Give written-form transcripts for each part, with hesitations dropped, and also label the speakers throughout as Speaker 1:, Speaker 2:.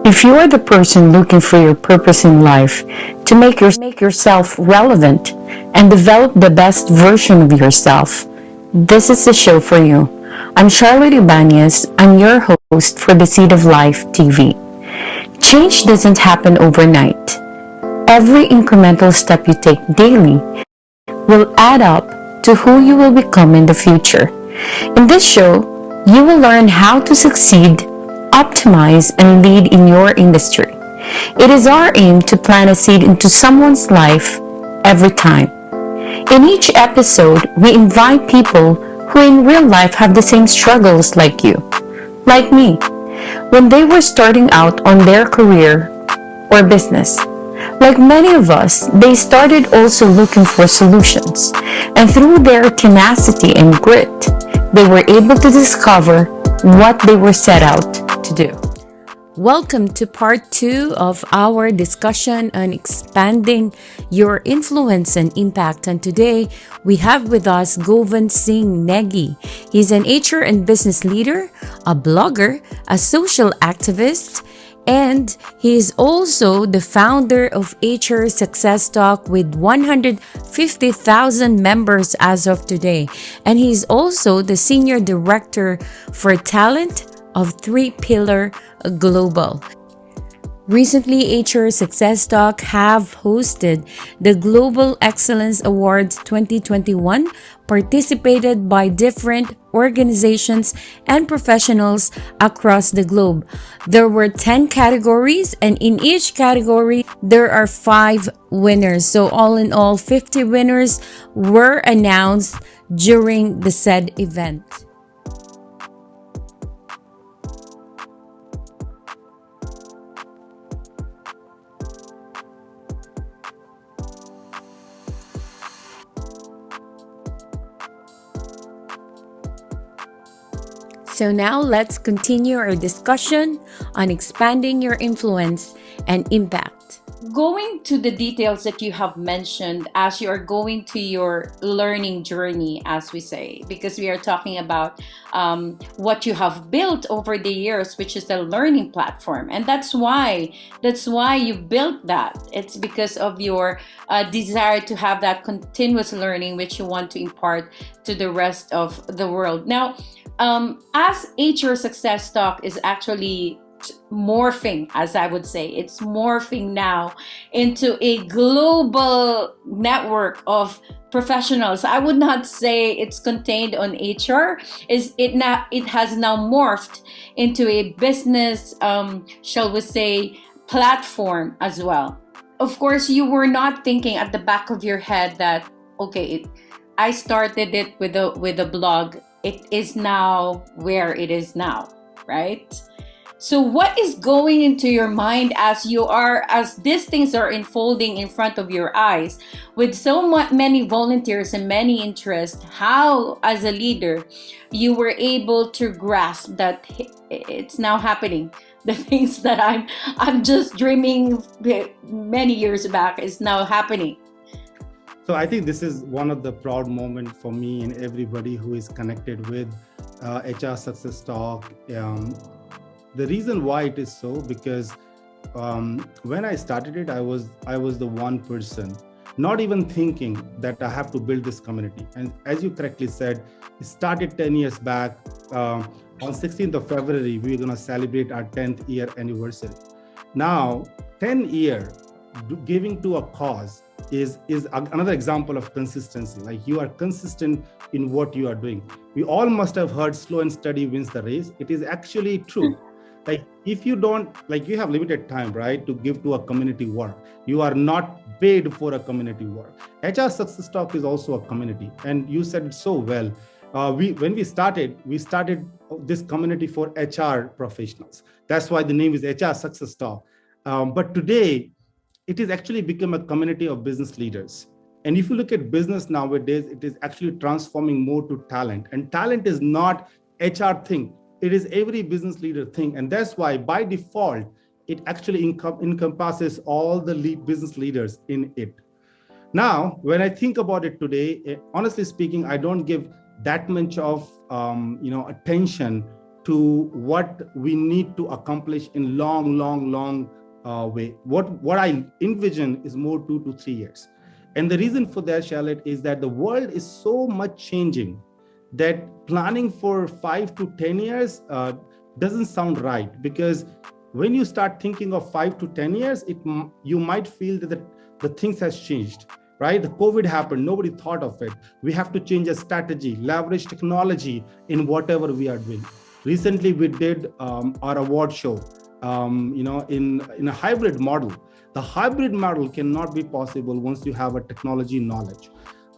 Speaker 1: If you are the person looking for your purpose in life, to make yourself relevant and develop the best version of yourself, this is the show for you. I'm Charlotte Ibanez. I'm your host for the Seed of Life TV. Change doesn't happen overnight. Every incremental step you take daily will add up to who you will become in the future. In this show, you will learn how to succeed, optimize, and lead in your industry. It is our aim to plant a seed into someone's life every time. In each episode, we invite people who in real life have the same struggles like you, like me, when they were starting out on their career or business. Like many of us, they started also looking for solutions, and through their tenacity and grit, they were able to discover what they were set out to do. Welcome to part 2 of our discussion on expanding your influence and impact. And today we have with us Govind Singh Negi. He's an HR and business leader, a blogger, a social activist, and he is also the founder of HR Success Talk with 150,000 members as of today. And he's also the senior director for talent of 3 Pillar Global. Recently, HR Success Talk have hosted the Global Excellence Awards 2021, participated by different organizations and professionals across the globe. There were 10 categories, and in each category, there are 5 winners. So all in all, 50 winners were announced during the said event. So now let's continue our discussion on expanding your influence and impact.
Speaker 2: Going to the details that you have mentioned as you are going to your learning journey, as we say, because we are talking about what you have built over the years, which is a learning platform, and that's why you built that. It's because of your desire to have that continuous learning, which you want to impart to the rest of the world. Now, as HR Success Talk is actually morphing, as I would say, it's morphing now into a global network of professionals. I would not say it's contained on HR. It has now morphed into a business, shall we say, platform as well. Of course, you were not thinking at the back of your head that, okay, I started it with a blog. It is now where it is now, right? So what is going into your mind as these things are unfolding in front of your eyes with so many volunteers and many interests? How, as a leader, you were able to grasp that it's now happening? The things that I'm just dreaming many years back is now happening.
Speaker 3: So I think this is one of the proud moments for me and everybody who is connected with HR Success Talk. The reason why it is so, because when I started it, I was the one person, not even thinking that I have to build this community. And as you correctly said, it started 10 years back. On 16th of February, we're going to celebrate our 10th year anniversary. Now, 10 years giving to a cause is another example of consistency. Like, you are consistent in what you are doing. We all must have heard slow and steady wins the race. It is actually true. Like, if you don't, like, you have limited time, right, to give to a community work. You are not paid for a community work. HR Success Talk is also a community. And you said it so well. When we started this community for HR professionals. That's why the name is HR Success Talk. But today, it has actually become a community of business leaders. And if you look at business nowadays, it is actually transforming more to talent. And talent is not HR thing. It is every business leader thing. And that's why by default, it actually encompasses all the business leaders in it. Now, when I think about it today, honestly speaking, I don't give that much of attention to what we need to accomplish in long way. What I envision is more 2 to 3 years. And the reason for that, Charlotte, is that the world is so much changing that planning for 5 to 10 years doesn't sound right, because when you start thinking of 5 to 10 years, you might feel that the things has changed, right? The COVID happened, nobody thought of it. We have to change a strategy, leverage technology in whatever we are doing. Recently, we did our award show, in a hybrid model. The hybrid model cannot be possible once you have a technology knowledge.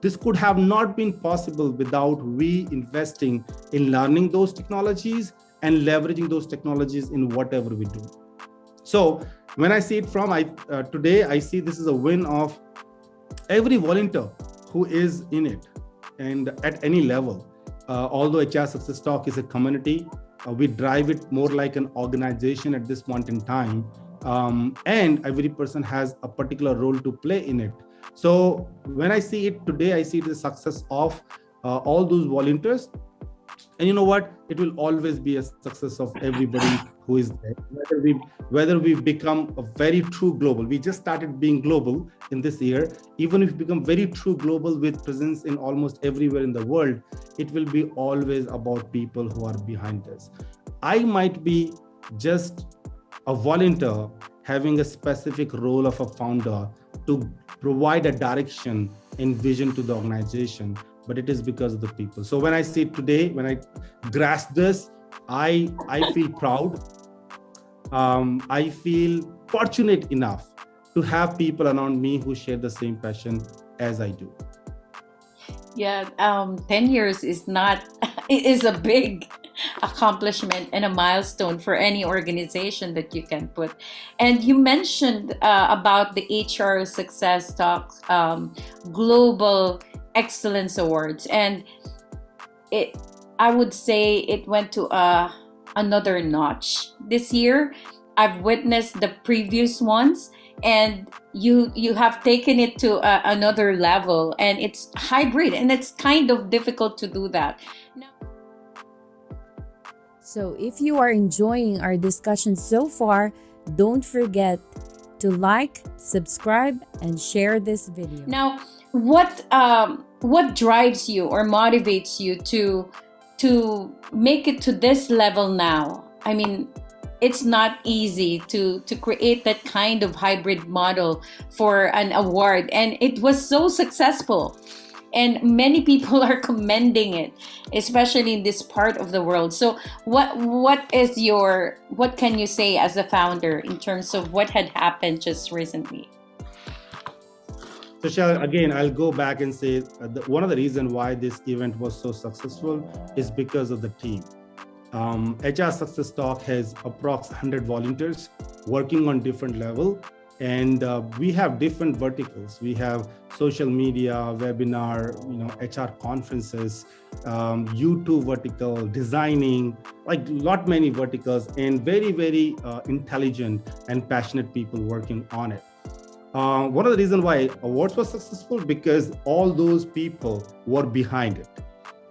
Speaker 3: This could have not been possible without we investing in learning those technologies and leveraging those technologies in whatever we do. So when I see it from today, I see this is a win of every volunteer who is in it, and at any level. Although HR Success Talk is a community, we drive it more like an organization at this point in time, and every person has a particular role to play in it. So when I see it today, I see the success of all those volunteers. And you know what? It will always be a success of everybody who is there. Whether we become a very true global, we just started being global in this year. Even if we become very true global with presence in almost everywhere in the world, it will be always about people who are behind this. I might be just a volunteer having a specific role of a founder to provide a direction and vision to the organization, but it is because of the people. So when I see it today, when I grasp this, I feel proud. I feel fortunate enough to have people around me who share the same passion as I do.
Speaker 2: Yeah, 10 years is not, it is a big accomplishment and a milestone for any organization that you can put. And you mentioned about the HR Success Talk Global Excellence Awards, and I would say it went to another notch this year. I've witnessed the previous ones, and you have taken it to another level, and it's hybrid, and it's kind of difficult to do that.
Speaker 4: So if you are enjoying our discussion so far, don't forget to like, subscribe, and share this video.
Speaker 2: Now, what drives you or motivates you to make it to this level now? I mean, it's not easy to create that kind of hybrid model for an award, and it was so successful. And many people are commending it, especially in this part of the world. So what can you say as a founder in terms of what had happened just recently?
Speaker 3: So Shal, again, I'll go back and say one of the reasons why this event was so successful is because of the team. HR Success Talk has approx 100 volunteers working on different levels. And we have different verticals. We have social media, webinar, HR conferences, YouTube vertical, designing, like many verticals, and very intelligent and passionate people working on it. One of the reasons why awards was successful because all those people were behind it.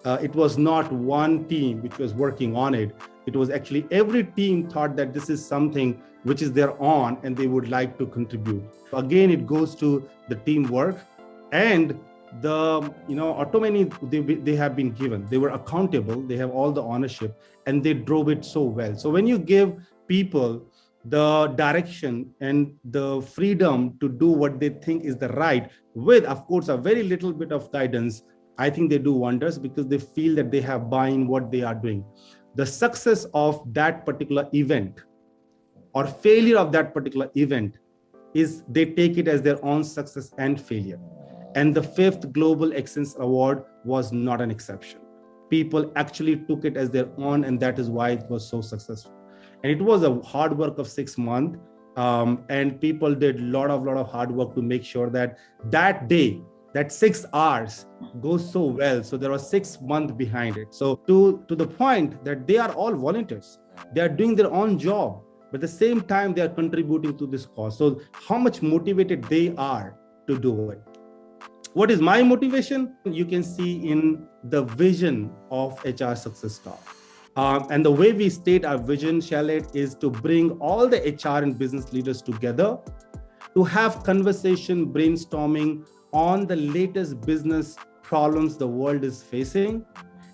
Speaker 3: It was not one team which was working on it. It was actually every team thought that this is something which is their own and they would like to contribute. So again, it goes to the teamwork and the autonomy they have been given. They were accountable, they have all the ownership, and they drove it so well. So when you give people the direction and the freedom to do what they think is the right, with of course a very little bit of guidance, I think they do wonders because they feel that they have buy-in what they are doing. The success of that particular event or failure of that particular event is they take it as their own success and failure. And the 5th Global Excellence Award was not an exception. People actually took it as their own, and that is why it was so successful. And it was a hard work of 6 months, and people did a lot of hard work to make sure that that day, that 6 hours goes so well. So there was 6 months behind it. So to the point that they are all volunteers, they are doing their own job, but at the same time, they are contributing to this cause. So how much motivated they are to do it. What is my motivation? You can see in the vision of HR Success Talk. And the way we state our vision, Charlotte, is to bring all the HR and business leaders together to have conversation, brainstorming on the latest business problems the world is facing,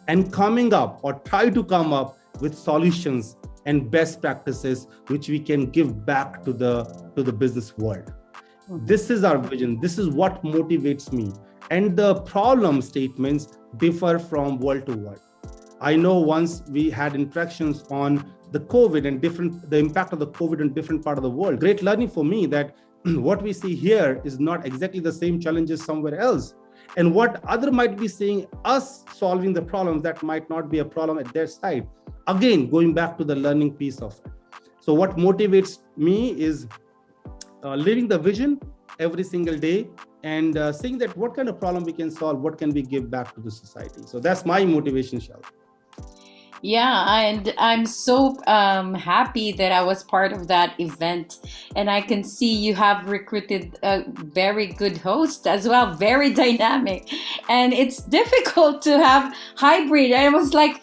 Speaker 3: and coming up or try to come up with solutions and best practices which we can give back to the business world. This is our vision. This is what motivates me. And the problem statements differ from world to world. I know once we had interactions on the COVID and the impact of the COVID in different part of the world. Great learning for me that what we see here is not exactly the same challenges somewhere else. And what other might be seeing us solving the problem, that might not be a problem at their side. Again, going back to the learning piece of it. So what motivates me is living the vision every single day and seeing that what kind of problem we can solve, what can we give back to the society. So that's my motivation, Shal.
Speaker 2: Yeah, and I'm so happy that I was part of that event. And I can see you have recruited a very good host as well, very dynamic. And it's difficult to have hybrid. I was like,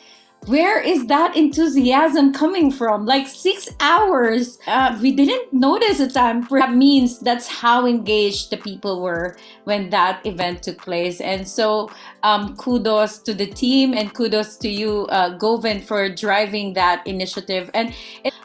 Speaker 2: where is that enthusiasm coming from? Like 6 hours. We didn't notice the time. Perhaps means that's how engaged the people were when that event took place. And so kudos to the team and kudos to you, Govind, for driving that initiative. And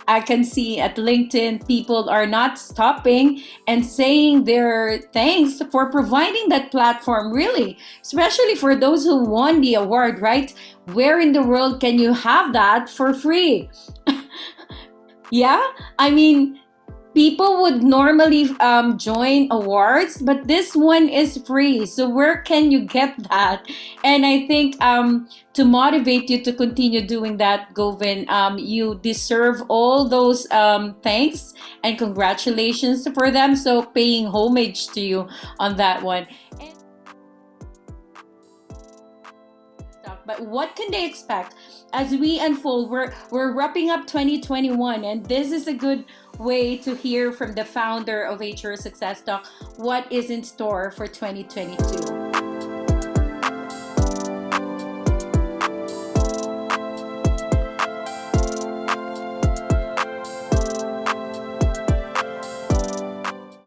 Speaker 2: I can see at LinkedIn, people are not stopping and saying their thanks for providing that platform, really, especially for those who won the award, right? Where in the world can you have that for free? Yeah, I mean, people would normally join awards, but this one is free. So where can you get that? And I think to motivate you to continue doing that, Govind, you deserve all those thanks and congratulations for them. So paying homage to you on that one. But what can they expect as we unfold? We're wrapping up 2021, and this is a good way to hear from the founder of HR Success Talk what is in store for 2022.